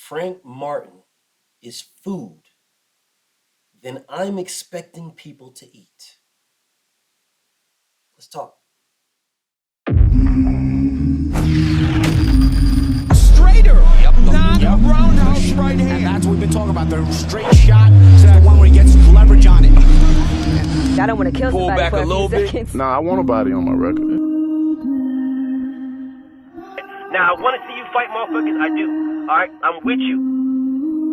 Frank Martin is food, then I'm expecting people to eat. Let's talk. Straighter, not roundhouse right hand. And that's what we've been talking about. The straight shot is the one where he gets leverage on it. I don't want to kill Pull somebody back for a a little few bit. seconds. Nah, I want a body on my record. Now, I want to see you fight motherfuckers. I do. All right, I'm with you.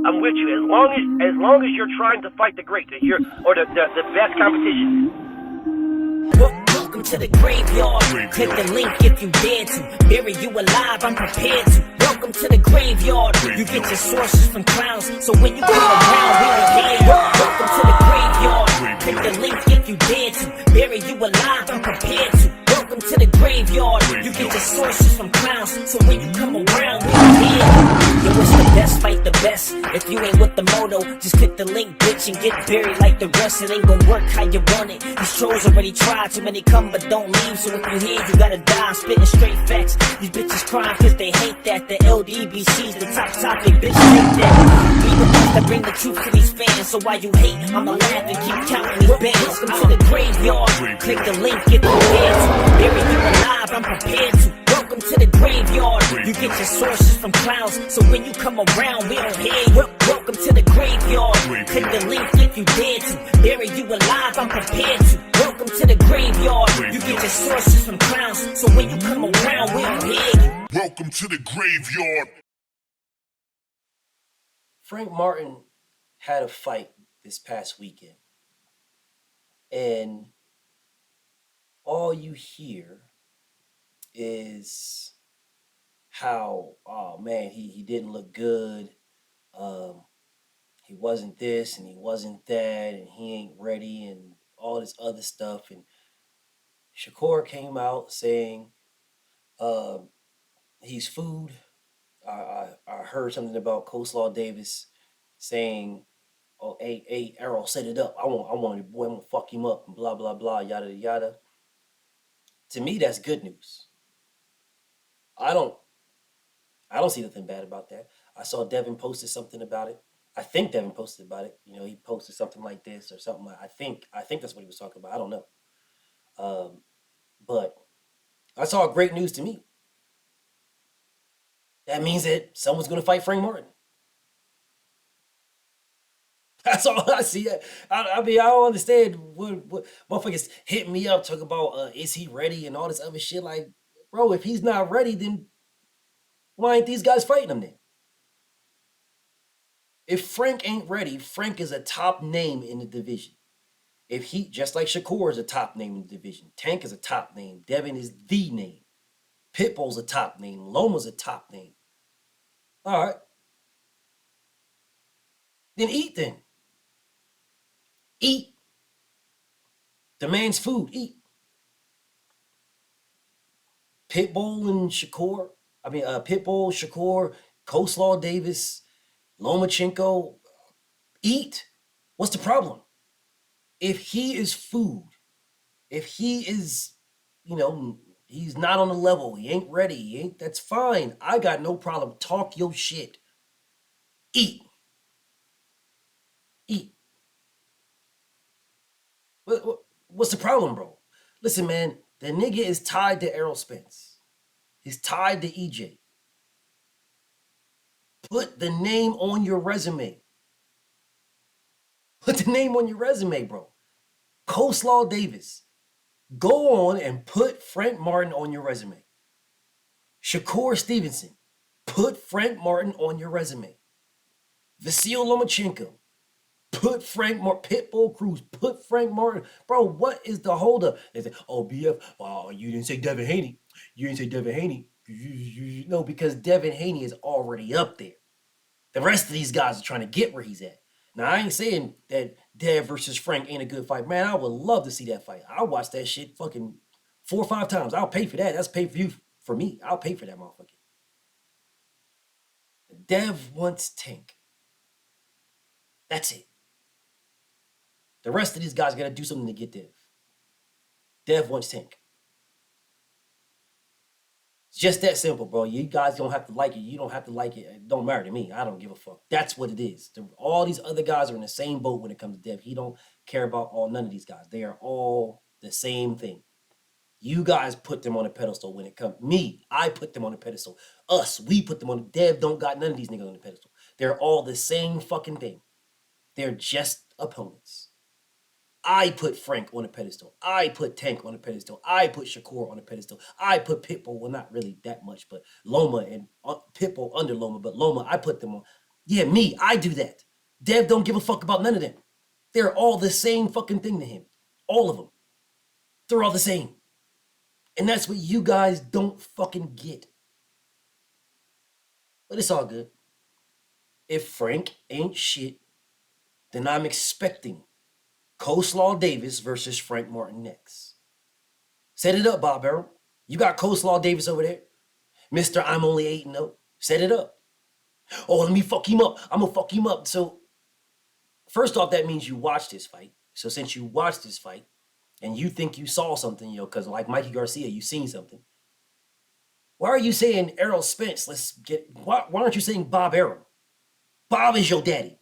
I'm with you. As long as you're trying to fight the great, the best competition. Welcome to the graveyard. Click the link if you dare to. Bury you alive, I'm prepared to. Welcome to the graveyard. You get your sources from clowns, so when you come around, we don't hear you. Welcome to the graveyard. Click the link if you dare to. Bury you alive, I'm prepared to. Welcome to the graveyard. You get your sources from clowns, so when you come around, we don't hear you. Yo, it's the best, fight the best. If you ain't with the moto, just click the link, bitch, and get buried like the rest. It ain't gonna work how you want it. These trolls already tried, too many come but don't leave. So if you here, you gotta die. I'm spitting straight facts. These bitches crying cause they hate that. The LDBC's the top topic, bitch, hate that. We the ones that bring the truth to these fans. So while you hate, I'ma laugh and keep counting these bands. Welcome to the graveyard. Click the link, get prepared to. Bury you alive, I'm prepared to. Welcome to the graveyard. You get your sources from clowns, so when you come around, we don't hear you. Welcome to the graveyard. Click the link if you dare to. Bury you alive, I'm prepared to. Welcome to the graveyard. You get your sources from clowns, so when you come around, we don't hear you. Welcome to the graveyard. Frank Martin had a fight this past weekend, and all you hear is how, oh man, he didn't look good. Um, he wasn't this and he wasn't that, and he ain't ready, and all this other stuff. And Shakur came out saying um, he's food. I heard something about Coleslaw Davis saying, "Oh, hey, Errol, set it up. I want your boy. I'm gonna fuck him up." And blah blah blah, yada yada. To me, that's good news. I don't I don't see nothing bad about that. I saw Devin posted something about it. I think Devin posted about it. You know, he posted something like this or something. I think that's what he was talking about. I don't know. Um, but that's all great news to me. That means that someone's going to fight Frank Martin. That's all I see. I mean, I don't understand what motherfuckers hit me up talking about is he ready and all this other shit. Like, bro, if he's not ready, then why ain't these guys fighting him then? If Frank ain't ready, Frank is a top name in the division. If he, just like Shakur is a top name in the division, Tank is a top name, Devin is the name, Pitbull's a top name, Loma's a top name. All right, then eat then. Eat. The man's food, eat. Pitbull, Shakur, Coleslaw Davis, Lomachenko, eat. What's the problem? If he is food, if he is, he's not on the level, he ain't ready, that's fine. I got no problem. Talk your shit. Eat. Eat. What's the problem, bro? Listen, man, the nigga is tied to Errol Spence. He's tied to EJ. Put the name on your resume. Put the name on your resume, bro. Coleslaw Davis. Go on and put Frank Martin on your resume. Shakur Stevenson. Put Frank Martin on your resume. Vasil Lomachenko. Put Frank Martin. Pitbull Cruz. Put Frank Martin. Bro, what is the holdup? They say, oh, BF, you didn't say Devin Haney. You didn't say Devin Haney. No, because Devin Haney is already up there. The rest of these guys are trying to get where he's at. Now, I ain't saying that Dev versus Frank ain't a good fight. Man, I would love to see that fight. I'll watch that shit fucking 4 or 5 times. I'll pay for that. That's pay-per-view for me. I'll pay for that motherfucker. Dev wants Tank. That's it. The rest of these guys got to do something to get Dev. Dev wants Tank. It's just that simple, bro. You guys don't have to like it. You don't have to like it. It don't matter to me. I don't give a fuck. That's what it is. All these other guys are in the same boat when it comes to Dev. He don't care about none of these guys. They are all the same thing. You guys put them on a pedestal when it comes. Me, I put them on a pedestal. Us, we put them on. Dev don't got none of these niggas on the pedestal. They're all the same fucking thing. They're just opponents. I put Frank on a pedestal. I put Tank on a pedestal. I put Shakur on a pedestal. I put Pitbull, well, not really that much, but Loma and Pitbull under Loma, but Loma, I put them on. Yeah, me, I do that. Dev don't give a fuck about none of them. They're all the same fucking thing to him. All of them. They're all the same. And that's what you guys don't fucking get. But it's all good. If Frank ain't shit, then I'm expecting Coleslaw Davis versus Frank Martin next. Set it up, Bob Arum. You got Coleslaw Davis over there. Mr. I'm only 8-0. Set it up. Oh, let me fuck him up. I'm going to fuck him up. So, first off, that means you watched this fight. So, since you watched this fight, and you think you saw something, because like Mikey Garcia, you seen something. Why are you saying Errol Spence? Why aren't you saying Bob Arum? Bob is your daddy.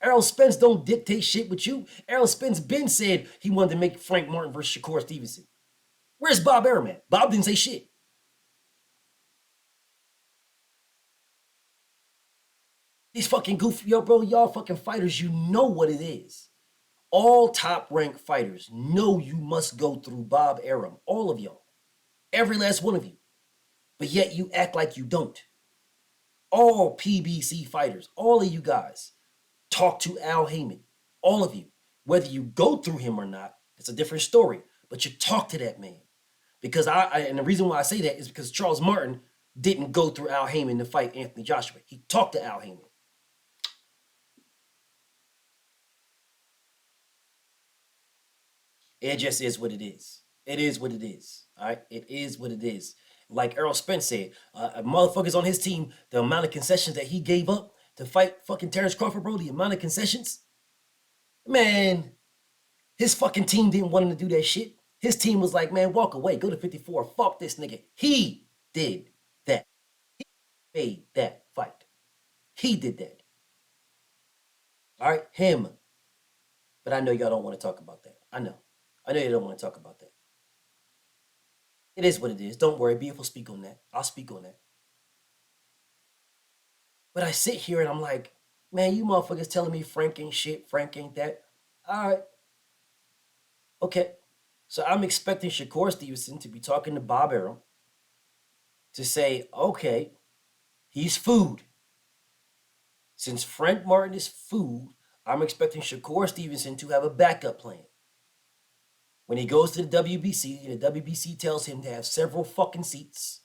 Errol Spence don't dictate shit with you. Errol Spence been said he wanted to make Frank Martin versus Shakur Stevenson. Where's Bob Arum at? Bob didn't say shit. These fucking goofy, bro, y'all fucking fighters, you know what it is. All top-ranked fighters know you must go through Bob Arum. All of y'all. Every last one of you. But yet you act like you don't. All PBC fighters, all of you guys, talk to Al Heyman. All of you. Whether you go through him or not, it's a different story. But you talk to that man. Because and the reason why I say that is because Charles Martin didn't go through Al Heyman to fight Anthony Joshua. He talked to Al Heyman. It just is what it is. It is what it is. All right? It is what it is. Like Errol Spence said, motherfuckers on his team, the amount of concessions that he gave up to fight fucking Terrence Crawford, bro, the amount of concessions, man, his fucking team didn't want him to do that shit. His team was like, man, walk away, go to 54, fuck this nigga. He did that. He made that fight. He did that. All right, him. But I know y'all don't want to talk about that. I know you don't want to talk about that. It is what it is. Don't worry. BF will speak on that. I'll speak on that. But I sit here and I'm like, man, you motherfuckers telling me Frank ain't shit. Frank ain't that. All right. Okay. So I'm expecting Shakur Stevenson to be talking to Bob Arum to say, okay, he's food. Since Frank Martin is food, I'm expecting Shakur Stevenson to have a backup plan. When he goes to the WBC, and the WBC tells him to have several fucking seats,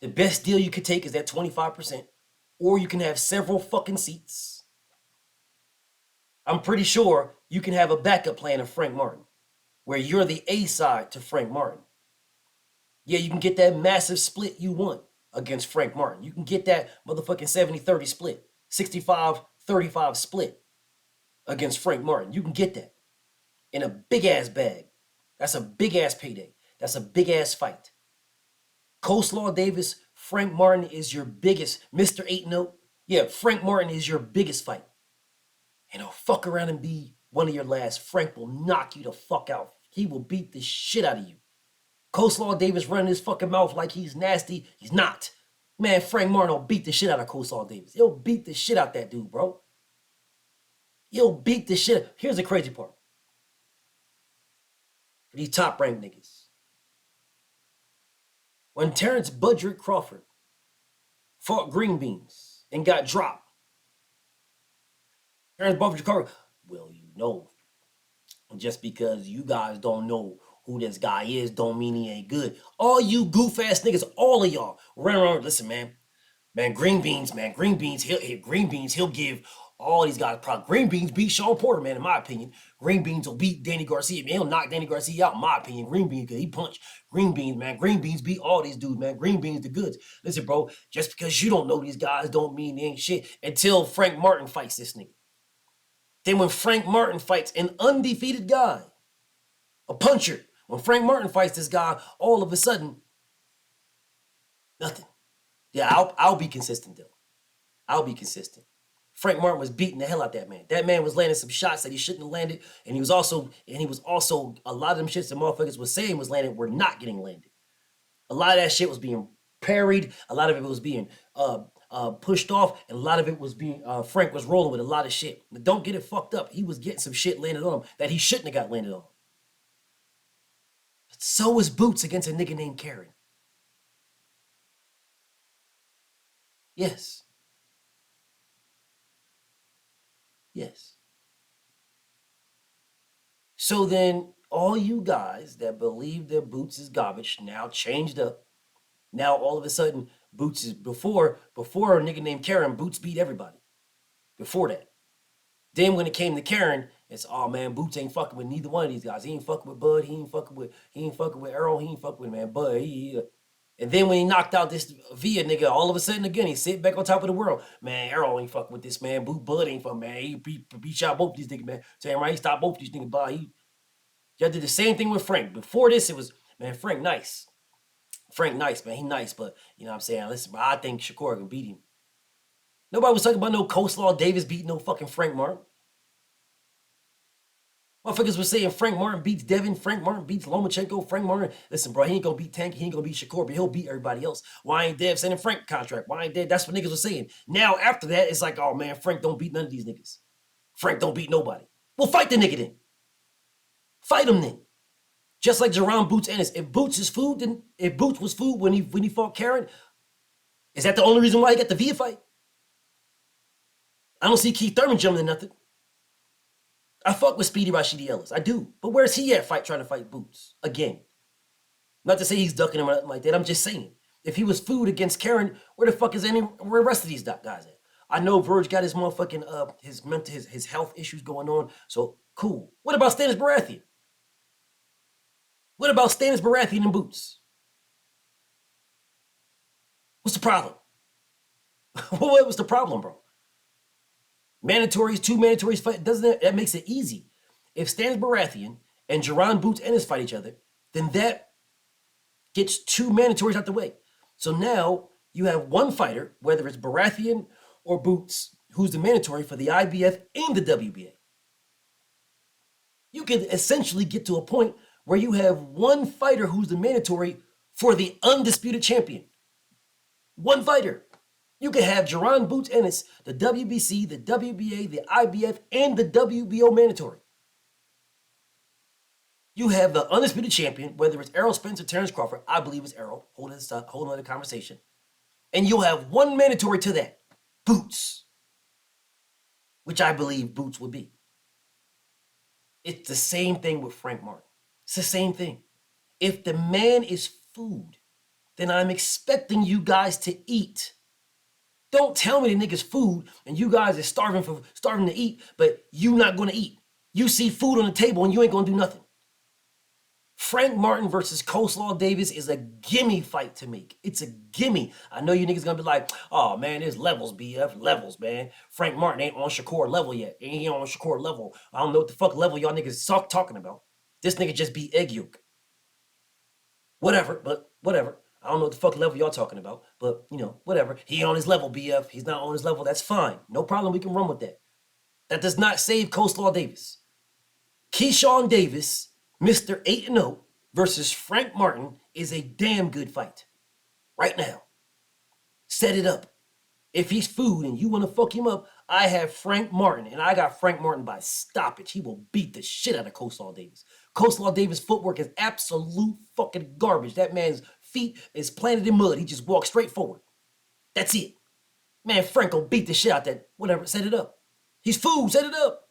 the best deal you could take is that 25%, or you can have several fucking seats. I'm pretty sure you can have a backup plan of Frank Martin, where you're the A side to Frank Martin. Yeah, you can get that massive split you want against Frank Martin. You can get that motherfucking 70-30 split, 65-35 split against Frank Martin. You can get that. In a big-ass bag. That's a big-ass payday. That's a big-ass fight. Coleslaw Davis, Frank Martin is your biggest. Mr. 8-0. Yeah, Frank Martin is your biggest fight. And he'll fuck around and be one of your last. Frank will knock you the fuck out. He will beat the shit out of you. Coleslaw Davis running his fucking mouth like he's nasty. He's not. Man, Frank Martin will beat the shit out of Coleslaw Davis. He'll beat the shit out that dude, bro. He'll beat the shit. Here's the crazy part. For these top-ranked niggas. When Terrence Budrick Crawford fought Green Beans and got dropped, Terrence Budrick Crawford, well, you know, just because you guys don't know who this guy is don't mean he ain't good. All you goof-ass niggas, all of y'all, run around, listen, man, Green Beans, he'll give all these guys probably. Green Beans beat Sean Porter, man, in my opinion. Green Beans will beat Danny Garcia. Man, he'll knock Danny Garcia out, in my opinion. Green Beans, because he punched. Green Beans, man. Green Beans beat all these dudes, man. Green Beans the goods. Listen, bro, just because you don't know these guys don't mean they ain't shit until Frank Martin fights this nigga. Then when Frank Martin fights an undefeated guy, a puncher, When Frank Martin fights this guy, all of a sudden, nothing. Yeah, I'll be consistent though. I'll be consistent. Frank Martin was beating the hell out that man. That man was landing some shots that he shouldn't have landed, and he was also a lot of them shits that motherfuckers was saying was landed were not getting landed. A lot of that shit was being parried. A lot of it was being pushed off, and a lot of it was being Frank was rolling with a lot of shit. But don't get it fucked up. He was getting some shit landed on him that he shouldn't have got landed on him. But so was Boots against a nigga named Karen. Yes. Yes. So then all you guys that believe that Boots is garbage now changed up. Now all of a sudden Boots is before a nigga named Karen, Boots beat everybody. Before that. Then when it came to Karen, it's man, Boots ain't fucking with neither one of these guys. He ain't fucking with Bud, he ain't fucking with Errol, he ain't fucking with man Bud. And then when he knocked out this Via nigga, all of a sudden again, he sit back on top of the world. Man, Errol ain't fucking with this man. Bud ain't fucking, man. He shot both these niggas, man. Tell him right, he stopped both these niggas, but y'all did the same thing with Frank. Before this, it was, man, Frank nice. Frank nice, man. He nice, but you know what I'm saying? Listen, bro, I think Shakur can beat him. Nobody was talking about no Coleslaw Davis beating no fucking Frank Martin. Motherfuckers were saying Frank Martin beats Devin, Frank Martin beats Lomachenko, Frank Martin. Listen, bro, he ain't gonna beat Tank, he ain't gonna beat Shakur, but he'll beat everybody else. Why ain't Dev sending Frank contract? Why ain't Dev? That's what niggas were saying. Now, after that, it's like, oh man, Frank don't beat none of these niggas. Frank don't beat nobody. Well, fight the nigga then. Fight him then. Just like Jerron Boots Ennis. If Boots is food, then if Boots was food when he fought Karen, is that the only reason why he got the Via fight? I don't see Keith Thurman jumping in nothing. I fuck with Speedy Rashidi Ellis. I do. But where's he at trying to fight Boots? Again. Not to say he's ducking him or nothing like that. I'm just saying. If he was food against Karen, where the fuck is where the rest of these guys at? I know Verge got his motherfucking his health issues going on. So cool. What about Stannis Baratheon? What about Stannis Baratheon and Boots? What's the problem? What was the problem, bro? Mandatories, two mandatories fight, that makes it easy. If Stannis Baratheon and Jerron Boots Ennis fight each other, then that gets two mandatories out the way. So now you have one fighter, whether it's Baratheon or Boots, who's the mandatory for the IBF and the WBA. You can essentially get to a point where you have one fighter who's the mandatory for the undisputed champion. One fighter. You can have Jerron Boots Ennis, the WBC, the WBA, the IBF, and the WBO mandatory. You have the undisputed champion, whether it's Errol Spence or Terrence Crawford. I believe it's Errol. Whole other conversation. And you'll have one mandatory to that, Boots, which I believe Boots would be. It's the same thing with Frank Martin. It's the same thing. If the man is food, then I'm expecting you guys to eat. Don't tell me the nigga's food and you guys are starving to eat, but you not gonna eat. You see food on the table and you ain't gonna do nothing. Frank Martin versus Coleslaw Davis is a gimme fight to make. It's a gimme. I know you niggas gonna be like, oh man, there's levels, BF, levels, man. Frank Martin ain't on Shakur level yet. Ain't on Shakur level. I don't know what the fuck level y'all niggas talking about. This nigga just beat Egg Yolk. Whatever, but whatever. I don't know what the fuck level y'all talking about, but, you know, whatever. He ain't on his level, BF. He's not on his level. That's fine. No problem. We can run with that. That does not save Coleslaw Davis. Keyshawn Davis, Mr. 8-0 versus Frank Martin is a damn good fight. Right now. Set it up. If he's food and you want to fuck him up, I have Frank Martin, and I got Frank Martin by stoppage. He will beat the shit out of Coleslaw Davis. Coleslaw Davis' footwork is absolute fucking garbage. That man's feet is planted in mud. He just walks straight forward. That's it. Man, Frank will beat the shit out that, whatever, set it up. He's food, set it up.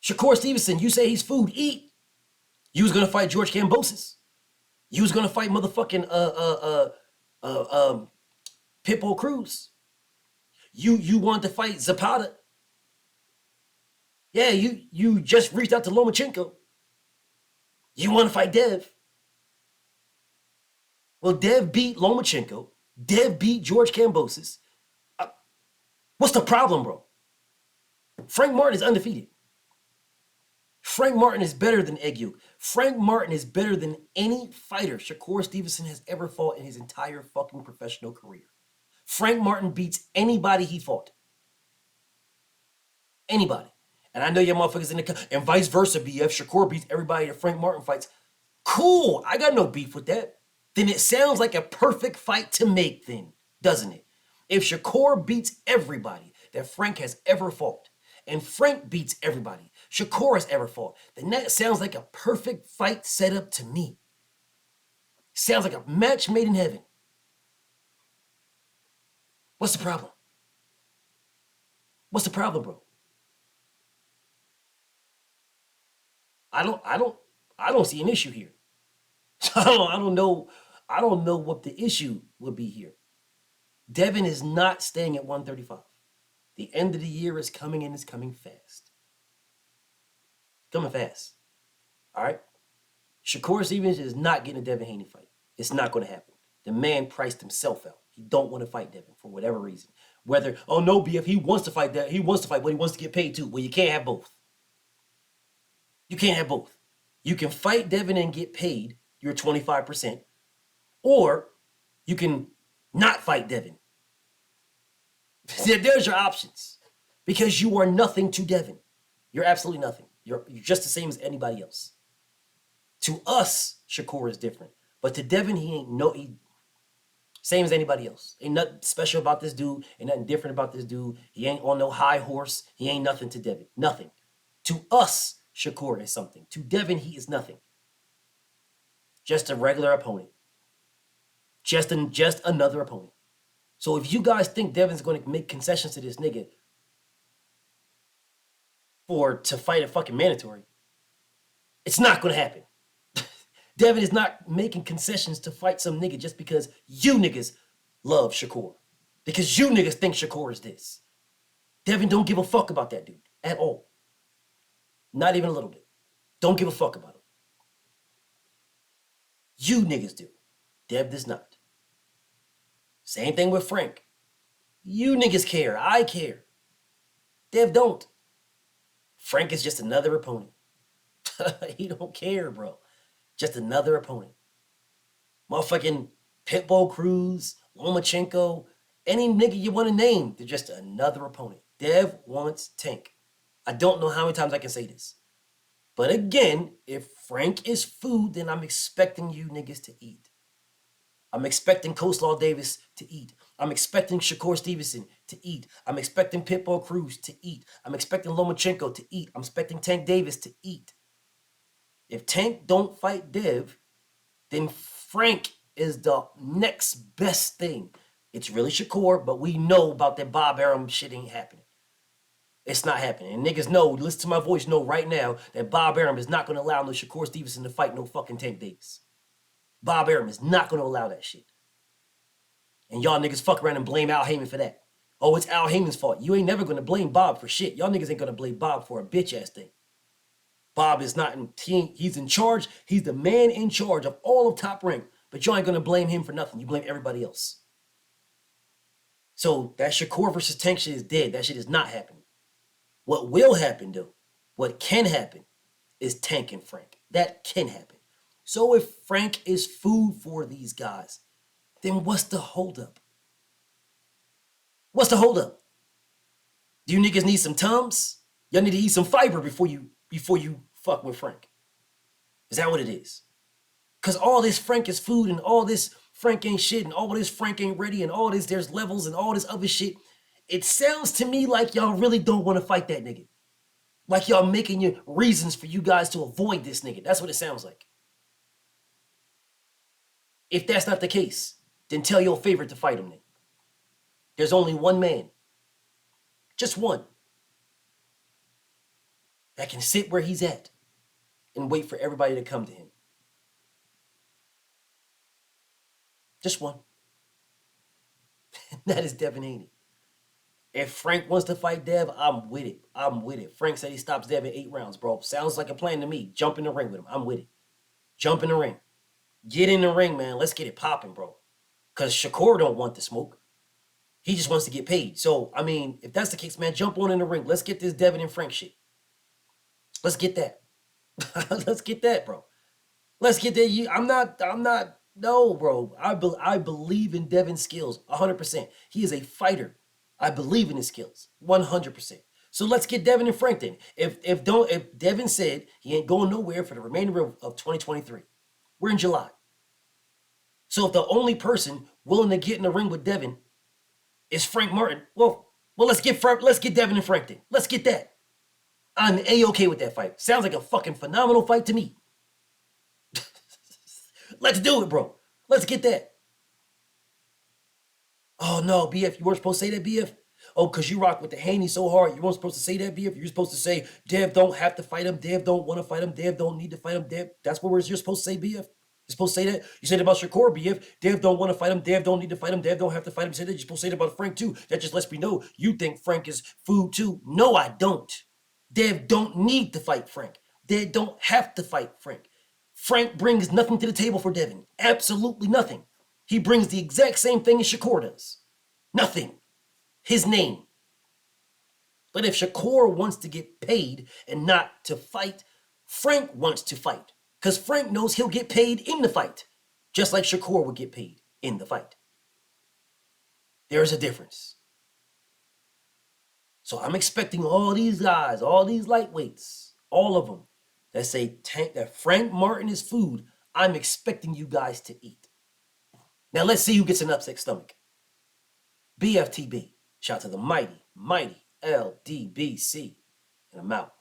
Shakur Stevenson, you say he's food, eat. You was gonna fight George Kambosos. You was gonna fight motherfucking Pitbull Cruz. You wanted to fight Zapata. Yeah, you just reached out to Lomachenko. You want to fight Dev. Well, Dev beat Lomachenko. Dev beat George Kambosos. What's the problem, bro? Frank Martin is undefeated. Frank Martin is better than Egg Yolk. Frank Martin is better than any fighter Shakur Stevenson has ever fought in his entire fucking professional career. Frank Martin beats anybody he fought. Anybody. And I know your motherfuckers in the... And vice versa, BF. Shakur beats everybody that Frank Martin fights. Cool. I got no beef with that. Then it sounds like a perfect fight to make then, doesn't it? If Shakur beats everybody that Frank has ever fought, and Frank beats everybody Shakur has ever fought, then that sounds like a perfect fight setup to me. Sounds like a match made in heaven. What's the problem? What's the problem, bro? I don't see an issue here. I don't know what the issue would be here. Devin is not staying at 135. The end of the year is coming and it's coming fast. Coming fast. All right? Shakur Stevens is not getting a Devin Haney fight. It's not going to happen. The man priced himself out. He don't want to fight Devin for whatever reason. Whether, oh no, BF, he wants to fight that. He wants to fight, but he wants to get paid too. Well, you can't have both. You can't have both. You can fight Devin and get paid your 25%, or you can not fight Devin. There's your options. Because you are nothing to Devin. You're absolutely nothing. You're just the same as anybody else. To us, Shakur is different. But to Devin, he same as anybody else. Ain't nothing special about this dude. Ain't nothing different about this dude. He ain't on no high horse. He ain't nothing to Devin. Nothing. To us, Shakur is something. To Devin, he is nothing. Just a regular opponent. Just another opponent. So if you guys think Devin's going to make concessions to this nigga to fight a fucking mandatory, it's not going to happen. Devin is not making concessions to fight some nigga just because you niggas love Shakur. Because you niggas think Shakur is this. Devin don't give a fuck about that dude at all. Not even a little bit. Don't give a fuck about him. You niggas do. Dev does not. Same thing with Frank. You niggas care. I care. Dev don't. Frank is just another opponent. He don't care, bro. Just another opponent. Motherfucking Pitbull Cruz, Lomachenko, any nigga you want to name, they're just another opponent. Dev wants Tank. I don't know how many times I can say this. But again, if Frank is food, then I'm expecting you niggas to eat. I'm expecting Coleslaw Davis to eat. I'm expecting Shakur Stevenson to eat. I'm expecting Pitbull Cruz to eat. I'm expecting Lomachenko to eat. I'm expecting Tank Davis to eat. If Tank don't fight Dev, then Frank is the next best thing. It's really Shakur, but we know about that Bob Arum shit ain't happening. It's not happening. And niggas know, listen to my voice, know right now that Bob Arum is not going to allow no Shakur Stevenson to fight no fucking Tank Davis. Bob Arum is not going to allow that shit. And y'all niggas fuck around and blame Al Heyman for that. Oh, it's Al Heyman's fault. You ain't never going to blame Bob for shit. Y'all niggas ain't going to blame Bob for a bitch-ass thing. Bob is not in team. He's in charge. He's the man in charge of all of Top Rank. But you ain't going to blame him for nothing. You blame everybody else. So that Shakur versus Tank shit is dead. That shit is not happening. What will happen, though, what can happen, is Tank and Frank. That can happen. So if Frank is food for these guys, then what's the holdup? What's the holdup? Do you niggas need some Tums? Y'all need to eat some fiber before you fuck with Frank. Is that what it is? Because all this Frank is food and all this Frank ain't shit and all this Frank ain't ready and all this there's levels and all this other shit. It sounds to me like y'all really don't want to fight that nigga. Like y'all making your reasons for you guys to avoid this nigga. That's what it sounds like. If that's not the case, then tell your favorite to fight him then. There's only one man. Just one. That can sit where he's at and wait for everybody to come to him. Just one. That is Devin Haney. If Frank wants to fight Dev, I'm with it. I'm with it. Frank said he stops Dev in 8 rounds, bro. Sounds like a plan to me. Jump in the ring with him. I'm with it. Jump in the ring. Get in the ring, man. Let's get it popping, bro. Because Shakur don't want the smoke. He just wants to get paid. So, I mean, if that's the case, man, jump on in the ring. Let's get this Devin and Frank shit. Let's get that. Let's get that, bro. Let's get that. No, bro. I believe in Devin's skills 100%. He is a fighter. I believe in his skills 100%. So let's get Devin and Frank then. If Devin said he ain't going nowhere for the remainder of 2023, we're in July. So if the only person willing to get in the ring with Devin is Frank Martin, well, let's get Devin and Frank then. Let's get that. I'm A-okay with that fight. Sounds like a fucking phenomenal fight to me. Let's do it, bro. Let's get that. Oh, no, BF, you weren't supposed to say that, BF? Oh, because you rock with the Haney so hard, you weren't supposed to say that, BF? You're supposed to say, Dev don't have to fight him, Dev don't want to fight him, Dev don't need to fight him, Dev. That's what you're supposed to say, BF? You're supposed to say that? You said it about Shakur, BF. Dev don't want to fight him, Dev don't need to fight him, Dev don't have to fight him. You said that. You're supposed to say it about Frank, too. That just lets me know you think Frank is food, too. No, I don't. Dev don't need to fight Frank. Dev don't have to fight Frank. Frank brings nothing to the table for Devin. Absolutely nothing. He brings the exact same thing as Shakur does. Nothing. His name. But if Shakur wants to get paid and not to fight, Frank wants to fight. Because Frank knows he'll get paid in the fight. Just like Shakur would get paid in the fight. There's a difference. So I'm expecting all these guys, all these lightweights, all of them that say that Frank Martin is food, I'm expecting you guys to eat. Now let's see who gets an upset stomach. BFTB. Shout out to the mighty LDBC. And I'm out.